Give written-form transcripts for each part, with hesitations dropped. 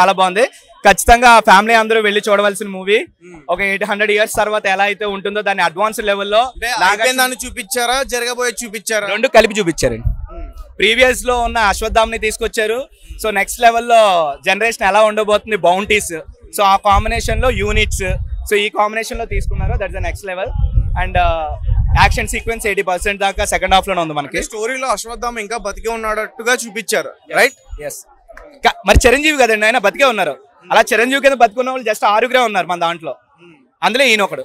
చాలా బాగుంది. ఖచ్చితంగా ఫ్యామిలీ అందరూ వెళ్ళి చూడవలసిన మూవీ. ఒక 800 years తర్వాత ఎలా అయితే ఉంటుందో దాన్ని అడ్వాన్స్ లెవెల్లో దాన్ని చూపించారా, జరగబోయే చూపించారా? రెండు కలిపి చూపించారండి. ప్రీవియస్ లో ఉన్న అశ్వత్థామ్ని తీసుకొచ్చారు. సో నెక్స్ట్ లెవెల్లో జనరేషన్ ఎలా ఉండబోతుంది, బౌంటీస్, సో ఆ కాంబినేషన్ లో యూనిట్స్, సో ఈ కాంబినేషన్ లో తీసుకున్నారు. That's the next level. And action sequence 80% దాకా సెకండ్ హాఫ్ లోనే ఉంది. మనకి స్టోరీలో అశ్వత్థామ ఇంకా బతికే ఉన్నట్టుగా చూపించారు, రైట్? ఎస్. మరి చిరంజీవి కదండి, ఆయన బతికే ఉన్నారు. అలా చిరంజీవి కింద బతుకున్న వాళ్ళు జస్ట్ 6 ఉన్నారు మన దాంట్లో, అందులో ఈయన ఒకడు.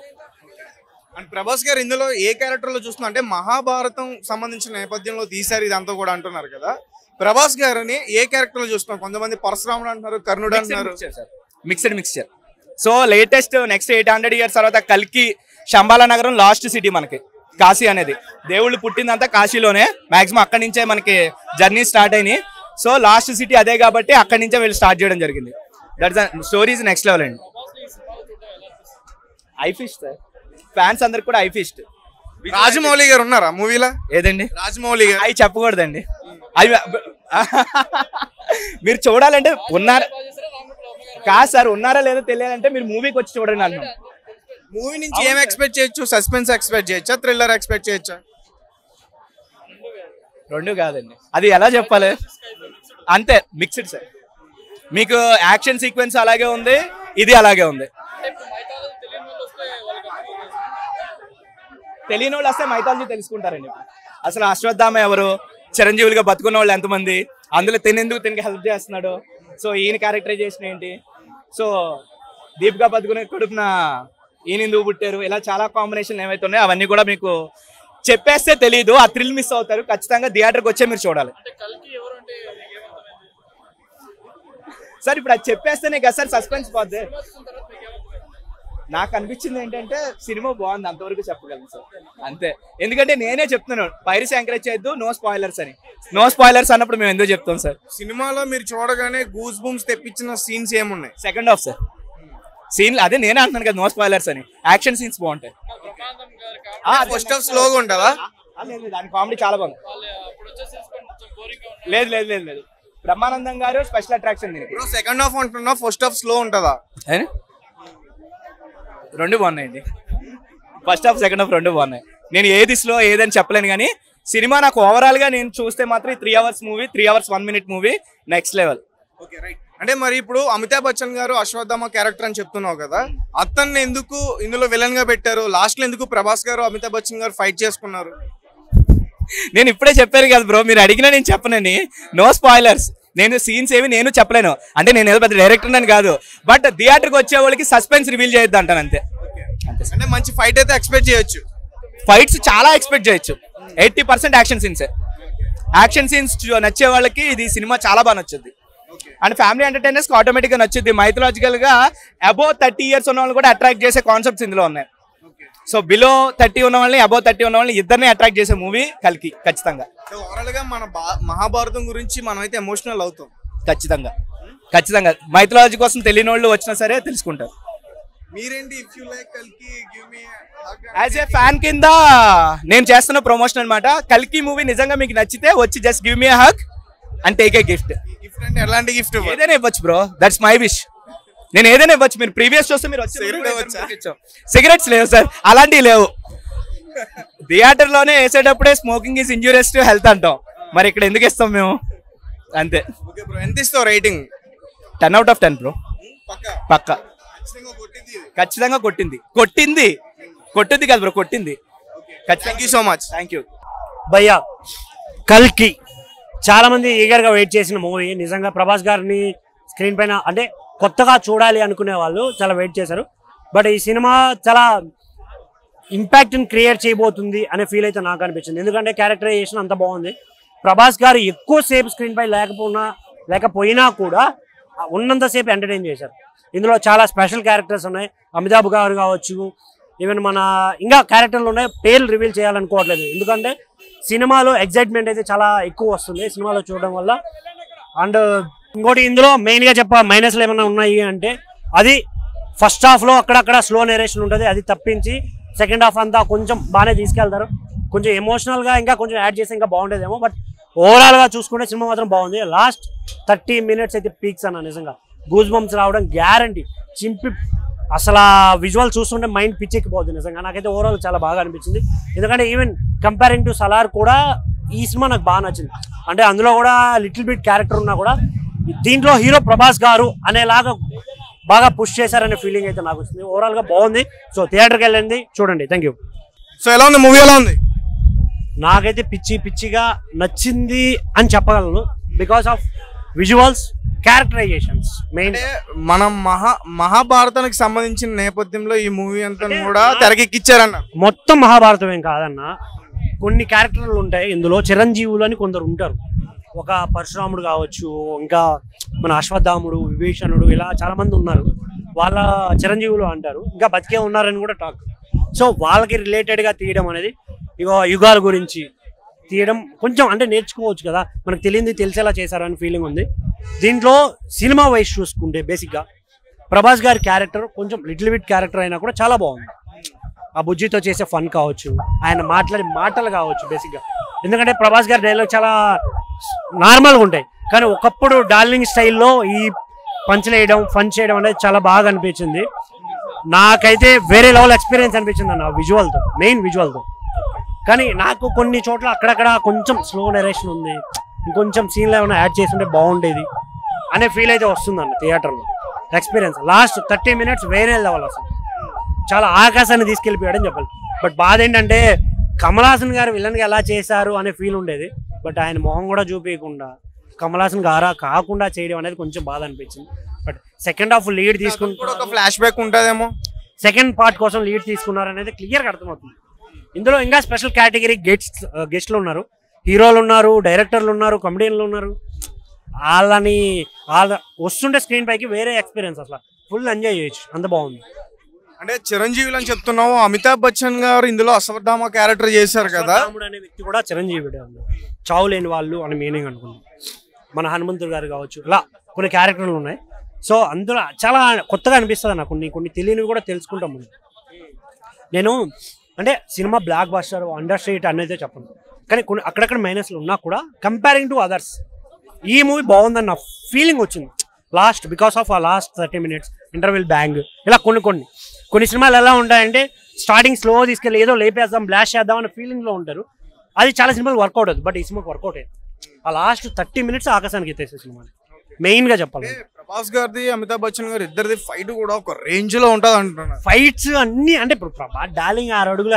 అండ్ ప్రభాస్ గారు ఇందులో ఏ క్యారెక్టర్ లో చూస్తున్నా అంటే మహాభారతం సంబంధించిన నేపథ్యంలో తీశారు ఇదంతా కూడా అంటున్నారు కదా. ప్రభాస్ గారిని ఏ క్యారెక్టర్ లో చూస్తున్నాం? కొంతమంది పరశురాముడు అంటున్నారు, కర్ణుడు అంటున్నారు. Mixed. So latest next 800 years తర్వాత కల్కి శంబాల నగరం లాస్ట్ సిటీ మనకి కాశీ అనేది. దేవుళ్ళు పుట్టిందంతా కాశీలోనే, మాక్సిమం అక్కడి నుంచే మనకి జర్నీ స్టార్ట్ అయినాయి. సో లాస్ట్ సిటీ అదే కాబట్టి అక్కడి నుంచే వీళ్ళు స్టార్ట్ చేయడం జరిగింది. That's the stories next level అండి. ఐఫిస్ట్ సార్, ఫ్యాన్స్ అందరికి కూడా ఐఫిస్ట్. రాజమౌళి గారు ఉన్నారా మూవీలో? ఏదండి రాజమౌళి గారు? అవి చెప్పకూడదండి. అవి మీరు చూడాలంటే ఉన్నారా కాదు సార్, ఉన్నారా లేదో తెలియాలంటే మీరు మూవీకి వచ్చి చూడండి అన్నాను. మూవీ నుంచి ఏం ఎక్స్పెక్ట్ చేయొచ్చు? సస్పెన్స్ ఎక్స్పెక్ట్ చేయొచ్చా, థ్రిల్లర్ ఎక్స్పెక్ట్ చేయొచ్చా? రెండు కాదండి, అది ఎలా చెప్పాలి, అంతే మిక్స్డ్ సార్. మీకు యాక్షన్ సీక్వెన్స్ అలాగే ఉంది, ఇది అలాగే ఉంది. తెలియని వాళ్ళు వస్తే మైథాలజీ తెలుసుకుంటారండి. అసలు అశ్వత్థామ ఎవరు, చిరంజీవులుగా బతుకున్న వాళ్ళు ఎంతమంది, అందులో తినేందుకు హెల్ప్ చేస్తున్నాడు, సో ఈయన క్యారెక్టరైజేషన్ ఏంటి, సో దీపికా బతుకునే కడుపున ఈయన ఎందుకు పుట్టారు, ఇలా చాలా కాంబినేషన్ ఏవైతే ఉన్నాయో అవన్నీ కూడా మీకు చెప్పేస్తే తెలియదు, ఆ థ్రిల్ మిస్ అవుతారు. ఖచ్చితంగా థియేటర్కి వచ్చే మీరు చూడాలి సార్. ఇప్పుడు అది చెప్పేస్తేనే కదా సార్ సస్పెన్స్ పోద్ది. నాకు అనిపించింది ఏంటంటే సినిమా బాగుంది, అంతవరకు చెప్పగలను సార్, అంతే. ఎందుకంటే నేనే చెప్తున్నాను పైరసీ ఎంకరేజ్ చేయొద్దు, నో స్పాయిలర్స్ అని. నో స్పాయిలర్స్ అన్నప్పుడు మేము ఎందుకు చెప్తాం సార్? సినిమాలో మీరు చూడగానే గూస్ బూమ్స్ తెప్పించిన సీన్స్ ఏమున్నాయి? సెకండ్ హాఫ్ సార్ సీన్, అదే నేనే అంటున్నాను కదా నో స్పాయిలర్స్ అని. యాక్షన్ సీన్స్ బాగుంటాయి. ఫస్ట్ హాఫ్ స్లోగా ఉంటుందా? లేదు, దాని కామెడీ చాలా బాగుంది. లేదు లేదు లేదు లేదు బ్రహ్మానందం గారు స్పెషల్ అట్రాక్షన్ దీనికి. సెకండ్ హాఫ్ అంటున్నా, ఫస్ట్ హాఫ్ స్లో ఉంటుందా? రెండు బాగున్నాయండి, ఫస్ట్ హాఫ్ సెకండ్ హాఫ్ రెండు బాగున్నాయి. నేను ఏది స్లో ఏదని చెప్పలేను, కానీ సినిమా నాకు ఓవరాల్ గా నేను చూస్తే మాత్రం 3 hours movie, 3 hours 1 minute movie, next level. Okay right. అంటే మరి ఇప్పుడు అమితాబ్ బచ్చన్ గారు అశ్వత్థామ క్యారెక్టర్ అని చెప్తున్నావు కదా, అతన్ని ఎందుకు ఇందులో విలన్ గా పెట్టారు? లాస్ట్ లో ఎందుకు ప్రభాస్ గారు అమితాబ్ బచ్చన్ గారు ఫైట్ చేసుకున్నారు? నేను ఇప్పుడే చెప్పాను కదా బ్రో, మీరు అడిగినా నేను చెప్పనని. నో స్పాయిలర్స్, నేను సీన్స్ ఏవి నేను చెప్పలేను. అంటే నేను ఏదో పెద్ద డైరెక్టర్ అని కాదు, బట్ థియేటర్కి వచ్చే వాళ్ళకి సస్పెన్స్ రివీల్ చేయొద్దు అంటాను, అంతే. అంటే మంచి ఫైట్ అయితే ఎక్స్పెక్ట్ చేయొచ్చు. ఫైట్స్ చాలా ఎక్స్పెక్ట్ చేయొచ్చు. 80% యాక్షన్ సీన్స్. యాక్షన్ సీన్స్ నచ్చే వాళ్ళకి ఇది సినిమా చాలా బాగా నచ్చుద్ది. అండ్ ఫ్యామిలీ ఎంటర్టైనర్స్ ఆటోమేటిక్ గా నచ్చుద్ది. మైథలాజికల్ గా అబోవ్ 30 years ఉన్న వాళ్ళు కూడా అట్రాక్ట్ చేసే కాన్సెప్ట్స్ ఇందులో ఉన్నాయి. సో బిలో 30 ఉన్న వాళ్ళని, అబోవ్ 30 ఉన్న వాళ్ళని ఇద్దరిని అట్రాక్ట్ చేసే మూవీ కల్కి. ఖచ్చితంగా ఓవరాల్ గా మన మహాభారతం గురించి మనం అయితే ఎమోషనల్ అవుతాం. ఖచ్చితంగా ఖచ్చితంగా మైథలాజీ కోసం తెలియని వాళ్ళు వచ్చినా సరే తెలుసుకుంటారు. మీరేంటి ఇఫ్ యు లైక్ కల్కి give me as a fan కింద నేను చేస్తున్న ప్రమోషన్ అనమాట. కల్కి మూవీ నిజంగా మీకు నచ్చితే వచ్చి just give me hug and take a gift. Gift అంటే ఎలాంటి గిఫ్ట్? ఏదైనా ఇవ్వచ్చు బ్రో, దట్స్ మై విష్. నేను ఏదైనా ఇవ్వచ్చు. మీరు ప్రీవియస్ చూస్తే మీరు వచ్చి సిగరెట్స్ లేవు సార్, అలాంటివి లేవు. థియేటర్ లోనే వేసేటప్పుడే smoking is injurious to health అంటాం, మరి ఇక్కడ ఎందుకు ఇస్తాం మేము, అంతే. ఎంత ఇస్తావు రేటింగ్? 10 out of 10 బ్రో, పక్కా. ఖచ్చితంగా కొట్టింది కదా బ్రో, కొట్టింది. Thank you so much. Thank you భయ్యా. కల్కి చాలా మంది ఈగర్గా వెయిట్ చేసిన మూవీ. నిజంగా ప్రభాస్ గారిని స్క్రీన్ పైన అంటే కొత్తగా చూడాలి అనుకునే వాళ్ళు చాలా వెయిట్ చేశారు. బట్ ఈ సినిమా చాలా ఇంపాక్ట్ని క్రియేట్ చేయబోతుంది అనే ఫీల్ అయితే నాకు అనిపించింది. ఎందుకంటే క్యారెక్టరైజేషన్ అంత బాగుంది. ప్రభాస్ గారు ఎక్కువసేపు స్క్రీన్ పై లేకపోయినా కూడా ఉన్నంతసేపు ఎంటర్టైన్ చేశారు. ఇందులో చాలా స్పెషల్ క్యారెక్టర్స్ ఉన్నాయి. అమితాబ్ గారు కావచ్చు, ఈవెన్ మన ఇంకా క్యారెక్టర్లు ఉన్నాయి. పేర్లు రివీల్ చేయాలనుకోవట్లేదు, ఎందుకంటే సినిమాలో ఎగ్జైట్మెంట్ అయితే చాలా ఎక్కువ వస్తుంది సినిమాలో చూడడం వల్ల. అండ్ ఇంకోటి ఇందులో మెయిన్గా మైనస్లు ఏమైనా ఉన్నాయి అంటే అది ఫస్ట్ హాఫ్లో అక్కడక్కడ స్లో నేరేషన్ ఉంటుంది. అది తప్పించి సెకండ్ హాఫ్ అంతా కొంచెం బాగానే తీసుకెళ్తారు. కొంచెం ఎమోషనల్గా ఇంకా కొంచెం యాడ్ చేస్తే ఇంకా బాగుండేదేమో. బట్ ఓవరాల్గా చూసుకుంటే సినిమా మాత్రం బాగుంది. లాస్ట్ 30 minutes అయితే పీక్స్ అన్న, నిజంగా గూస్ బంప్స్ రావడం గ్యారంటీ. చింపి అసలు ఆ విజువల్ చూస్తుంటే మైండ్ పిచ్చెక్కిపోతుంది నిజంగా. నాకైతే ఓవరాల్ చాలా బాగా అనిపించింది. ఎందుకంటే ఈవెన్ కంపేరింగ్ టు సలార్ కూడా ఈ సినిమా నాకు బాగా నచ్చింది. అంటే అందులో కూడా లిటిల్ బిట్ క్యారెక్టర్ ఉన్నా కూడా దీంట్లో హీరో ప్రభాస్ గారు అనేలాగా బాగా పుష్ చేశారనే ఫీలింగ్ అయితే నాకు వచ్చింది. ఓవరాల్ గా బాగుంది. సో థియేటర్కి వెళ్ళండి, చూడండి. Thank you. సో ఎలా ఉంది మూవీ, ఎలా ఉంది? నాకైతే పిచ్చిగా నచ్చింది అని చెప్పగలను. Because of visuals, characterisations main. మనం మహాభారతానికి సంబంధించిన నేపథ్యంలో ఈ మూవీ అంతా కూడా తెరకెక్కిచ్చారన్న. మొత్తం మహాభారతం ఏం కాదన్న, కొన్ని క్యారెక్టర్లు ఉంటాయి ఇందులో. చిరంజీవులు అని కొందరు ఉంటారు. ఒక పరశురాముడు కావచ్చు, ఇంకా మన అశ్వత్థాముడు, విభీషణుడు, ఇలా చాలా మంది ఉన్నారు. వాళ్ళ చిరంజీవులు అంటారు. ఇంకా బతికే ఉన్నారని కూడా టాక్. సో వాళ్ళకి రిలేటెడ్గా తీయడం అనేది, ఇగో యుగాల గురించి తీయడం కొంచెం అంటే నేర్చుకోవచ్చు కదా, మనకు తెలియంది తెలిసేలా చేశారని ఫీలింగ్ ఉంది. దీంట్లో సినిమా వైజ్ చూసుకుంటే బేసిక్గా ప్రభాస్ గారి క్యారెక్టర్ కొంచెం లిటిల్ బిట్ క్యారెక్టర్ అయినా కూడా చాలా బాగుంది. ఆ బుజ్జితో చేసే ఫన్ కావచ్చు, ఆయన మాట్లాడే మాటలు కావచ్చు బేసిక్గా. ఎందుకంటే ప్రభాస్ గారి డైలాగ్ చాలా నార్మల్గా ఉంటాయి, కానీ ఒకప్పుడు డార్లింగ్ స్టైల్లో ఈ పంచులు వేయడం, ఫన్ చేయడం అనేది చాలా బాగా అనిపించింది. నాకైతే వేరే లెవెల్ ఎక్స్పీరియన్స్ అనిపించింది అన్న విజువల్తో, మెయిన్ విజువల్తో. కానీ నాకు కొన్ని చోట్ల అక్కడక్కడ కొంచెం స్లో నెరేషన్ ఉంది, ఇంకొంచెం సీన్లో ఏమైనా యాడ్ చేస్తుంటే బాగుండేది అనే ఫీల్ అయితే వస్తుందన్న థియేటర్లో. ఎక్స్పీరియన్స్ లాస్ట్ 30 minutes వేరే లెవెల్ అసలు, చాలా ఆకాశాన్ని తీసుకెళ్ళిపోయాడని చెప్పాలి. బట్ బాధ ఏంటంటే కమల్ హాసన్ గారు విలన్గా ఎలా చేశారు అనే ఫీల్ ఉండేది. బట్ ఆయన మొహం కూడా చూపించకుండా కమల్ హాసన్ గారా కాకుండా చేయడం అనేది కొంచెం బాధ అనిపించింది. బట్ సెకండ్ హాఫ్ లీడ్ తీసుకుంటే ఒక ఫ్లాష్ బ్యాక్ ఉంటుందేమో, సెకండ్ పార్ట్ కోసం లీడ్ తీసుకున్నారు అనేది క్లియర్గా అర్థమవుతుంది. ఇందులో ఇంకా స్పెషల్ కేటగిరీ గెస్ట్లు ఉన్నారు, హీరోలు ఉన్నారు, డైరెక్టర్లు ఉన్నారు, కమెడియన్లు ఉన్నారు. వాళ్ళ వస్తుంటే స్క్రీన్ పైకి వేరే ఎక్స్పీరియన్స్, అసలు ఫుల్ ఎంజాయ్ చేయొచ్చు, అంత బాగుంది. అంటే చిరంజీవులు అని చెప్తున్నావు, అమితాబ్ బచ్చన్ గారు ఇందులో అశ్వత్థామ క్యారెక్టర్ చేశారు కదా. అనే వ్యక్తి కూడా చిరంజీవి, చావు లేని వాళ్ళు అని మీనింగ్ అనుకుంది. మన హనుమంతుడు గారు కావచ్చు, ఇలా కొన్ని క్యారెక్టర్లు ఉన్నాయి. సో అందులో చాలా కొత్తగా అనిపిస్తుంది నాకు, కొన్ని తెలియనివి కూడా తెలుసుకుంటాం మనం. నేను అంటే cinema block buster, under street అనేది చెప్పను, కానీ కొన్ని అక్కడక్కడ మైనస్లు ఉన్నా కూడా కంపేరింగ్ టు అదర్స్ ఈ మూవీ బాగుందన్న ఫీలింగ్ వచ్చింది లాస్ట్. బికాస్ ఆఫ్ ఆ లాస్ట్ 30 minutes ఇంటర్వెల్ బ్యాంగ్, ఇలా కొన్ని సినిమాలు ఎలా ఉంటాయంటే స్టార్టింగ్ స్లో తీసుకెళ్ళి ఏదో లేపేద్దాం, బ్లాష్ చేద్దాం అనే ఫీలింగ్లో ఉంటారు. అది చాలా సినిమాలు వర్కౌట్ అవుతుంది. బట్ ఈ సినిమాకి వర్కౌట్ అయ్యింది. ఆ లాస్ట్ 30 minutes ఆకాశానికి ఎత్తేసే సినిమా మెయిన్ గా చెప్పాలి. ప్రభాస్ గారిది, అమితాబ్ బచ్చన్ గారు ఇద్దరిది ఫైట్ కూడా ఒక రేంజ్ లో ఉంటది అంటున్నారు. ఫైట్స్ అన్ని అంటే ఇప్పుడు ప్రభాస్ డార్లింగ్ 6 అడుగుల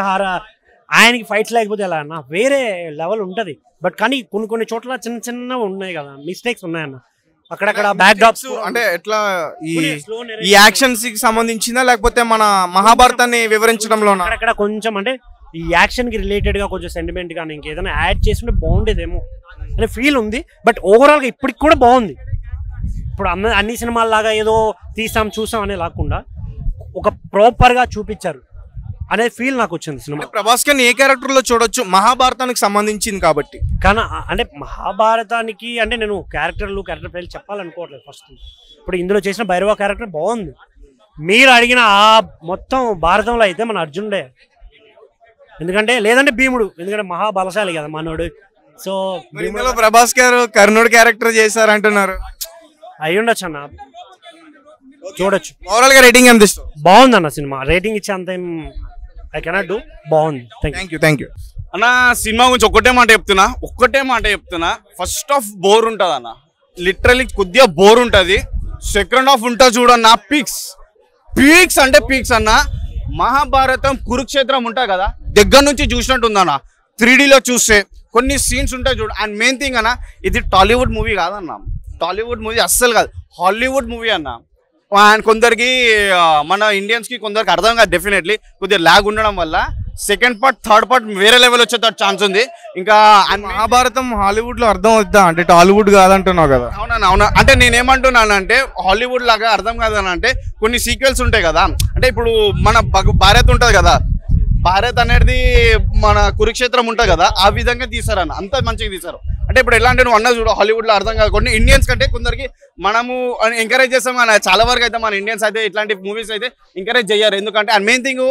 ఆయనకి ఫైట్స్ లేకపోతే ఎలా అన్న, వేరే లెవెల్ ఉంటది. బట్ కానీ కొన్ని చోట్ల చిన్న ఉన్నాయి కదా, మిస్టేక్స్ ఉన్నాయన్న అక్కడక్కడ. బ్యాక్ డ్రాప్స్ అంటే ఎట్లా ఈ యాక్షన్స్ కి సంబంధించిందా, లేకపోతే మన మహాభారతాన్ని వివరించడంలో అక్కడక్కడ కొంచెం అంటే ఈ యాక్షన్ కి రిలేటెడ్ గా కొంచెం సెంటిమెంట్ కానీ ఇంకేదైనా యాడ్ చేస్తుంటే బాగుండేదేమో అనే ఫీల్ ఉంది. బట్ ఓవరాల్ గా ఇప్పటికి కూడా బాగుంది. ఇప్పుడు అన్ని సినిమాల లాగా ఏదో చూసాం అనే లేకుండా ఒక ప్రాపర్ గా చూపించారు అనే ఫీల్ నాకు వచ్చింది సినిమా. ప్రభాస్ గారిని ఏ క్యారెక్టర్ లో చూడొచ్చు, మహాభారతానికి సంబంధించింది కాబట్టి. కానీ అంటే మహాభారతానికి అంటే నేను క్యారెక్టర్ పేర్లు చెప్పాలనుకోవట్లేదు ఫస్ట్. ఇప్పుడు ఇందులో చేసిన భైరవ క్యారెక్టర్ బాగుంది. మీరు అడిగిన ఆ మొత్తం భారతంలో అయితే మన అర్జునుడే, ఎందుకంటే లేదంటే భీముడు, ఎందుకంటే మహాబలశాలి కదా మనోడు. సో ఇందులో ప్రభాస్ గారు కర్ణుడు క్యారెక్టర్ చేశారంటున్నారు. అయి ఉండొచ్చు అన్న, చూడొచ్చు. ఓవరాల్ గా రేటింగ్ ఎంత ఇస్తావు? బాగుంది అన్న సినిమా, రేటింగ్ ఇచ్చే అంత ఐ కెనాట్ డూ, బాగుంది. థ్యాంక్ యూ అన్న. సినిమా గురించి ఒక్కటే మాట చెప్తున్నా, ఫస్ట్ హాఫ్ బోర్ ఉంటుంది అన్న, లిటరలీ కొద్దిగా బోర్ ఉంటుంది. సెకండ్ హాఫ్ ఉంటుంది చూడన్న, పీక్స్ అంటే పీక్స్ అన్న. మహాభారతం కురుక్షేత్రం ఉంటాయి కదా, దగ్గర నుంచి చూసినట్టు ఉందన్న. 3Dలో చూస్తే కొన్ని సీన్స్ ఉంటాయి చూడు. అండ్ మెయిన్ థింగ్ అన్న, ఇది టాలీవుడ్ మూవీ కాదన్న, టాలీవుడ్ మూవీ అస్సలు కాదు, హాలీవుడ్ మూవీ అన్న. అండ్ కొందరికి మన ఇండియన్స్కి కొందరికి అర్థం కాదు డెఫినెట్లీ, కొద్దిగా ల్యాగ్ ఉండడం వల్ల. సెకండ్ పార్ట్, థర్డ్ పార్ట్ వేరే లెవెల్ వచ్చే ఛాన్స్ ఉంది. ఇంకా మహాభారతం హాలీవుడ్ లో అర్థం అవుతుందా అంటే టాలీవుడ్ కాదంటున్నావు కదా? అవునా. అంటే నేనేమంటున్నాను అంటే హాలీవుడ్ లాగా అర్థం కాదని అంటే కొన్ని సీక్వెల్స్ ఉంటాయి కదా. అంటే ఇప్పుడు మన భారత్ ఉంటుంది కదా, భారత్ అనేది మన కురుక్షేత్రం ఉంటుంది కదా, ఆ విధంగా తీసారన్న, అంత మంచిగా తీసారు. అంటే ఇప్పుడు ఎలా అంటే నువ్వు అన్న చూడు, హాలీవుడ్ లో అర్థం కాదు. కొన్ని ఇండియన్స్ కంటే కొందరికి మనము ఎంకరేజ్ చేస్తాం కానీ చాలా వరకు అయితే మన ఇండియన్స్ అయితే ఇట్లాంటి మూవీస్ అయితే ఎంకరేజ్ చేయరు. ఎందుకంటే అండ్ మెయిన్ థింగ్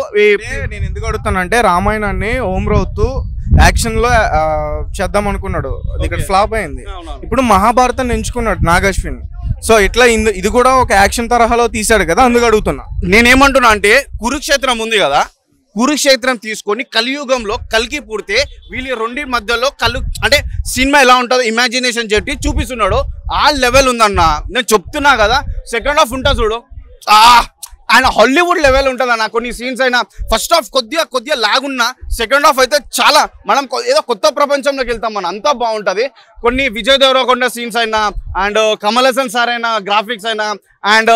నేను ఎందుకు అడుగుతానంటే, రామాయణాన్ని ఓం రౌత్ యాక్షన్ లో చేద్దాం అనుకున్నాడు, అది ఇక్కడ ఫ్లాప్ అయింది. ఇప్పుడు మహాభారతాన్ని ఎంచుకున్నాడు నాగ్ అశ్విన్. సో ఇట్లా ఇది కూడా ఒక యాక్షన్ తరహాలో తీశాడు కదా, అందుకు అడుగుతున్నా. నేనేమంటున్నా అంటే కురుక్షేత్రం ఉంది కదా, కురుక్షేత్రం తీసుకొని కలియుగంలో కల్కి పుడితే వీళ్ళ రెండి మధ్యలో అంటే సినిమా ఎలా ఉంటుందో ఇమాజినేషన్ చెట్టి చూపిస్తున్నాడు. ఆ లెవెల్ ఉందన్న, నేను చెప్తున్నా కదా. సెకండ్ హాఫ్ ఉంటా చూడు, ఆయన హాలీవుడ్ లెవెల్ ఉంటుంది అన్న. కొన్ని సీన్స్ అయినా ఫస్ట్ హాఫ్ కొద్దిగా లాగున్నా, సెకండ్ హాఫ్ అయితే చాలా మనం ఏదో కొత్త ప్రపంచంలోకి వెళ్తాం మనం, అంతా బాగుంటుంది. కొన్ని విజయ్ దేవరకొండ సీన్స్ అయినా, అండ్ కమల్ హాసన్ సార్ అయినా, గ్రాఫిక్స్ అయినా, అండ్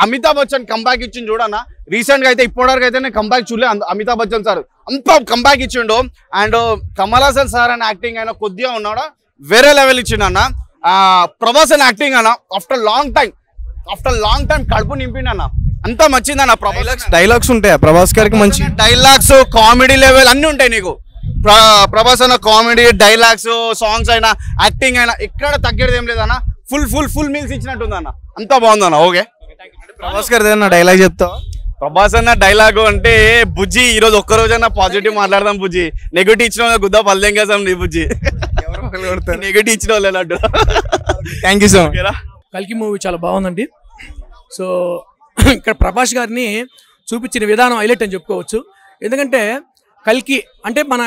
అమితాబ్ బచ్చన్ కంబ్యాక్ ఇచ్చింది చూడన్న. రీసెంట్ గా అయితే ఇప్పటివరకు అయితే నేను కంబ్యాక్ చూడలే, అమితాబ్ బచ్చన్ సార్ అంతా కంబ్యాక్ ఇచ్చిండు. అండ్ కమల్ హాసన్ సార్ అని యాక్టింగ్ అయినా కొద్దిగా ఉన్నాడు, వేరే లెవెల్ ఇచ్చిండు అన్న. ప్రభాస్ అని యాక్టింగ్ అన్న ఆఫ్టర్ లాంగ్ టైం కడుపు నింపిండి అన్న, అంతా మంచిదన్న. డైలాగ్స్ ఉంటాయా ప్రభాస్ గారికి? మంచి డైలాగ్స్, కామెడీ లెవెల్ అన్ని ఉంటాయి నీకు. ప్రభాస్ అన్న కామెడీ, డైలాగ్స్, సాంగ్స్ అయినా, యాక్టింగ్ అయినా ఎక్కడ తగ్గేది ఏం లేదన్న. ఫుల్ మీల్స్ ఇచ్చినట్టుంది అన్న, అంతా బాగుందన్న. ఓకే, ప్రభాస్ గారి ఏదైనా డైలాగ్ చెప్తావా? ప్రభాస్ అన్న డైలాగ్ అంటే, బుజ్జి ఈ రోజు ఒక్క రోజన్నా పాజిటివ్ మాట్లాడదాం బుజ్జి, నెగిటివ్ ఇచ్చిన వాళ్ళ గుద్దా పల్లెంగేసాం నీ బుజ్జి, నెగిటివ్ ఇచ్చిన వాళ్ళు అన్నట్టు. Thank you so much. కల్కి మూవీ చాలా బాగుందండి. సో ఇక్కడ ప్రభాస్ గారిని చూపించిన విధానం హైలైట్ అని చెప్పుకోవచ్చు. ఎందుకంటే కల్కి అంటే మన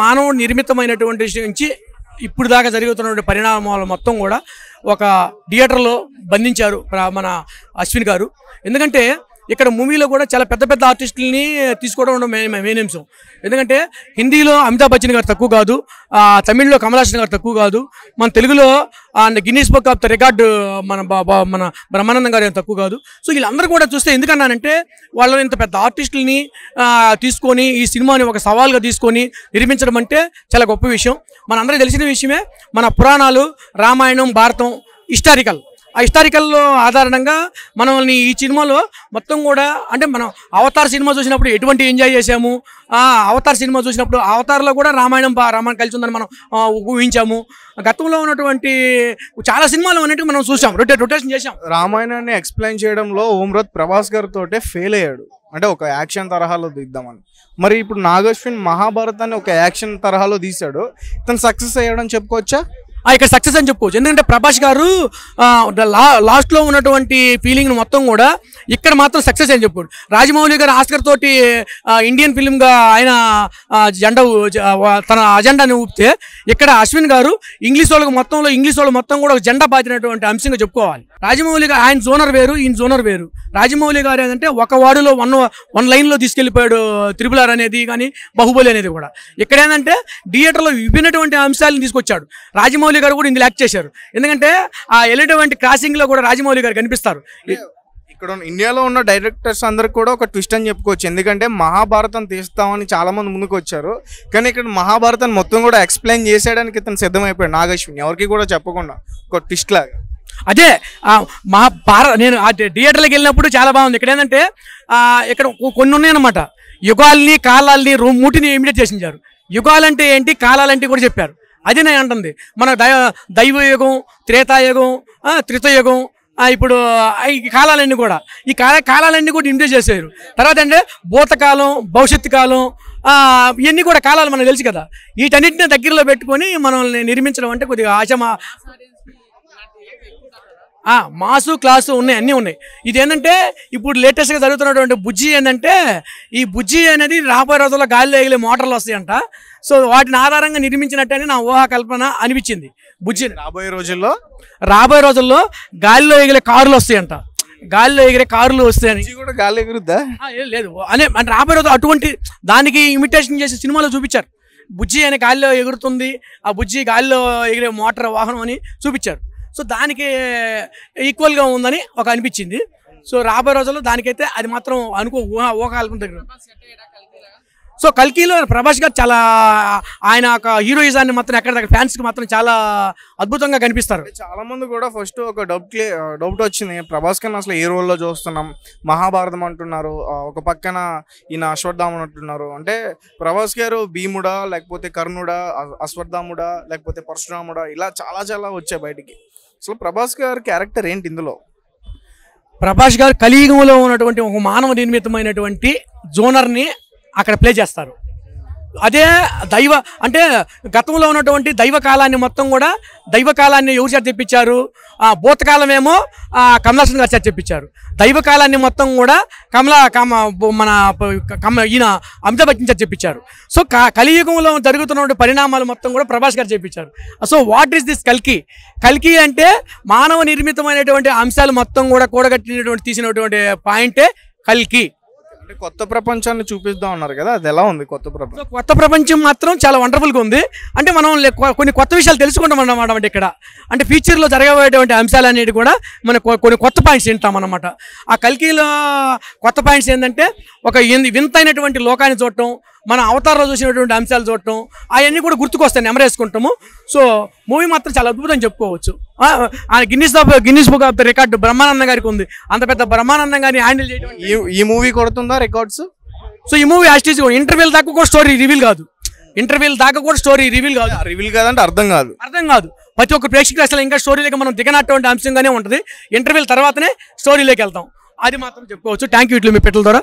మానవుడు నిర్మితమైనటువంటి నుంచి ఇప్పుడు దాకా జరుగుతున్నటువంటి పరిణామాలు మొత్తం కూడా ఒక థియేటర్లో బంధించారు మన అశ్విన్ గారు. ఎందుకంటే ఇక్కడ మూవీలో కూడా చాలా పెద్ద పెద్ద ఆర్టిస్టులని తీసుకోవడం మెయిన్ అంశం. ఎందుకంటే హిందీలో అమితాబ్ బచ్చన్ గారు తక్కువ కాదు, తమిళ్లో కమల్ హాసన్ గారు తక్కువ కాదు, మన తెలుగులో Guinness book of the record మన బ్రహ్మానందం గారు తక్కువ కాదు. సో వీళ్ళందరూ కూడా చూస్తే ఎందుకన్నానంటే వాళ్ళు ఇంత పెద్ద ఆర్టిస్టులని తీసుకొని ఈ సినిమాని ఒక సవాల్గా తీసుకొని నిర్మించడం అంటే చాలా గొప్ప విషయం. మనందరికీ తెలిసిన విషయమే, మన పురాణాలు, రామాయణం, భారతం హిస్టారికల్. ఆ హిస్టారికల్లో ఆధారంగా మనల్ని ఈ సినిమాలో మొత్తం కూడా అంటే మనం అవతార్ సినిమా చూసినప్పుడు ఎటువంటి ఎంజాయ్ చేసాము, అవతార్ సినిమా చూసినప్పుడు అవతార్లో కూడా రామాయణం కలిసి ఉందని మనం ఊహించాము. గతంలో ఉన్నటువంటి చాలా సినిమాలు అన్నిటికీ మనం చూసాం, రొటేషన్ చేసాం. రామాయణాన్ని ఎక్స్ప్లెయిన్ చేయడంలో ఓమ్రత్ ప్రభాస్ గారితో ఫెయిల్ అయ్యాడు, అంటే ఒక యాక్షన్ తరహాలో తీద్దామని. మరి ఇప్పుడు నాగశ్విన్ మహాభారతాన్ని ఒక యాక్షన్ తరహాలో తీశాడు, తను సక్సెస్ అయ్యాడని చెప్పుకోవచ్చా? ఇక్కడ సక్సెస్ అని చెప్పుకోవచ్చు. ఎందుకంటే ప్రభాస్ గారు లాస్ట్లో ఉన్నటువంటి ఫీలింగ్ మొత్తం కూడా ఇక్కడ మాత్రం సక్సెస్ అని చెప్పుకోడు. రాజమౌళి గారు ఆస్కర్ తోటి ఇండియన్ ఫిల్మ్గా ఆయన తన అజెండాని ఊపితే, ఇక్కడ అశ్విన్ గారు ఇంగ్లీష్ వాళ్ళు మొత్తం కూడా ఒక జెండా బాధినటువంటి అంశంగా చెప్పుకోవాలి. రాజమౌళి గారు ఆయన జోనర్ వేరు, ఈయన జోనర్ వేరు. రాజమౌళి గారు ఏంటంటే ఒక వార్డులో వన్ లైన్లో తీసుకెళ్లిపోయాడు RRR అనేది కానీ, బాహుబలి అనేది కూడా. ఇక్కడ ఏంటంటే థియేటర్లో విభిన్నటువంటి అంశాలను తీసుకొచ్చాడు. రాజమౌళి గారు కూడా ఇందులో యాక్ట్ చేశారు. ఎందుకంటే ఆ ఎలిటువంటి క్రాసింగ్ లో కూడా రాజమౌళి గారు కనిపిస్తారు. ఇక్కడ ఇండియాలో ఉన్న డైరెక్టర్స్ అందరికి కూడా ఒక ట్విస్ట్ అని చెప్పుకోవచ్చు. ఎందుకంటే మహాభారతం తీస్తామని చాలా మంది ముందుకు వచ్చారు, కానీ ఇక్కడ మహాభారతం మొత్తం కూడా ఎక్స్ప్లెయిన్ చేసేయడానికి ఇతను సిద్ధమైపోయాడు నాగశ్విన్, ఎవరికి కూడా చెప్పకుండా ఒక ట్విస్ట్ లాగా. అదే నేను థియేటర్లకు వెళ్ళినప్పుడు చాలా బాగుంది. ఇక్కడ ఏంటంటే ఇక్కడ కొన్ని ఉన్నాయన్నమాట, యుగాల్ని కాలాల్ని మూటిని ఇమిడియేట్ చేసించారు. యుగాలంటే ఏంటి, కాలాలంటే కూడా చెప్పారు. అది నేను అంటుంది. మన దైవయుగం, త్రేతాయుగం, త్రితయుగం, ఇప్పుడు ఈ కాలాలన్నీ కూడా కాలాలన్నీ కూడా ఇమిడియేట్ చేశారు. తర్వాత అంటే భూతకాలం, భవిష్యత్తు కాలం, ఇవన్నీ కూడా కాలాలు మనకు తెలుసు కదా. వీటన్నిటిని దగ్గరలో పెట్టుకొని మనల్ని నిర్మించడం అంటే కొద్దిగా మాసు క్లాసు ఉన్నాయి, అన్నీ ఉన్నాయి. ఇదేంటంటే ఇప్పుడు లేటెస్ట్గా జరుగుతున్నటువంటి బుజ్జి ఏంటంటే, ఈ బుజ్జి అనేది రాబోయే రోజుల్లో గాలిలో ఎగిలే మోటార్లు వస్తాయంట. సో వాటిని ఆధారంగా నిర్మించినట్టని నా ఊహా కల్పన అనిపించింది. బుజ్జి రాబోయే రోజుల్లో గాలిలో ఎగిలే కార్లు వస్తాయంట, గాలిలో ఎగిరే కార్లు వస్తాయని. కూడా గాలి ఎగురుద్దా? లేదు అంటే రాబోయే రోజు అటువంటి దానికి ఇమిటేషన్ చేసి సినిమాలో చూపించారు. బుజ్జి అనే గాలిలో ఎగురుతుంది, ఆ బుజ్జి గాలిలో ఎగిరే మోటార్ వాహనం అని చూపించారు. సో దానికి ఈక్వల్గా ఉందని ఒక అనిపించింది. సో రాబోయే రోజుల్లో దానికైతే అది మాత్రం ఊహాకల్పన దగ్గర. సో కల్కిలో ప్రభాస్ గారు చాలా ఆయన ఒక హీరోయిజాన్ని మాత్రం ఎక్కడ ఫ్యాన్స్కి మాత్రం చాలా అద్భుతంగా కనిపిస్తారు. చాలా మంది కూడా ఫస్ట్ ఒక డౌట్ వచ్చింది, ప్రభాస్ కన్నా అసలు ఏ రోల్లో చూస్తున్నాం, మహాభారతం అంటున్నారు, ఒక పక్కన ఈయన అశ్వత్థాముడు అంటున్నారు. అంటే ప్రభాస్ గారు భీముడా, లేకపోతే కర్ణుడా, అశ్వత్థాముడా, లేకపోతే పరశురాముడా, ఇలా చాలా వచ్చాయి బయటికి. అసలు ప్రభాస్ గారి క్యారెక్టర్ ఏంటి ఇందులో? ప్రభాస్ గారు కలియుగంలో ఉన్నటువంటి ఒక మానవ నిర్మితమైనటువంటి జోనర్ని అక్కడ ప్లే చేస్తారు. అదే అంటే గతంలో ఉన్నటువంటి దైవకాలాన్ని మొత్తం కూడా దైవకాలాన్ని ఎవరు చేత తెప్పించారు? భూతకాలమేమో కమలాసన్ గారు చేత తెప్పించారు. దైవకాలాన్ని మొత్తం కూడా ఈయన అమితాబ్ బచ్చన్ చేత తెప్పించారు. సో కలియుగంలో జరుగుతున్న పరిణామాలు మొత్తం కూడా ప్రభాస్ గారు చేపించారు. సో వాట్ ఈస్ దిస్ కల్కి? కల్కి అంటే మానవ నిర్మితమైనటువంటి అంశాలు మొత్తం కూడా కూడగట్టినటువంటి తీసినటువంటి పాయింటే కల్కి. అంటే కొత్త ప్రపంచాన్ని చూపిద్దాం అన్నారు కదా, అది ఎలా ఉంది కొత్త ప్రపంచం? కొత్త ప్రపంచం మాత్రం చాలా వండర్ఫుల్గా ఉంది. అంటే మనం కొన్ని కొత్త విషయాలు తెలుసుకుంటాం అన్నమాట. ఇక్కడ అంటే ఫ్యూచర్లో జరగబోయేటువంటి అంశాలు అనేవి కూడా మనం కొన్ని కొత్త పాయింట్స్ వింటాం అన్నమాట. ఆ కల్కిలో కొత్త పాయింట్స్ ఏంటంటే ఒక వింతైనటువంటి లోకాన్ని చూడటం, మన అవతారంలో చూసినటువంటి అంశాలు చూడటం, అవన్నీ కూడా గుర్తుకొస్తాయి, నెమరేసుకుంటాము. సో మూవీ మాత్రం చాలా అద్భుతం చెప్పుకోవచ్చు. Guinness book of the record Brahmanandam గారికి ఉంది. అంత పెద్ద బ్రహ్మానందం గారిని హ్యాండిల్ చేయడం ఈ మూవీ కొడుతుందా రికార్డ్స్? సో ఈ మూవీ యాస్టీజ్ ఇంటర్వ్యూల్ దాకా కూడా స్టోరీ రివీల్ కాదు. రివీల్ కాదంటే అర్థం కాదు. ప్రతి ఒక్క ప్రేక్షకులు అసలు ఇంకా స్టోరీలోకి మనం దిగనటువంటి అంశంగానే ఉంటుంది. ఇంటర్వ్యూల తర్వాతనే స్టోరీలోకి వెళ్తాం. అది మాత్రం చెప్పుకోవచ్చు. థ్యాంక్ యూ ఇట్లు మీ పెట్టల ద్వారా.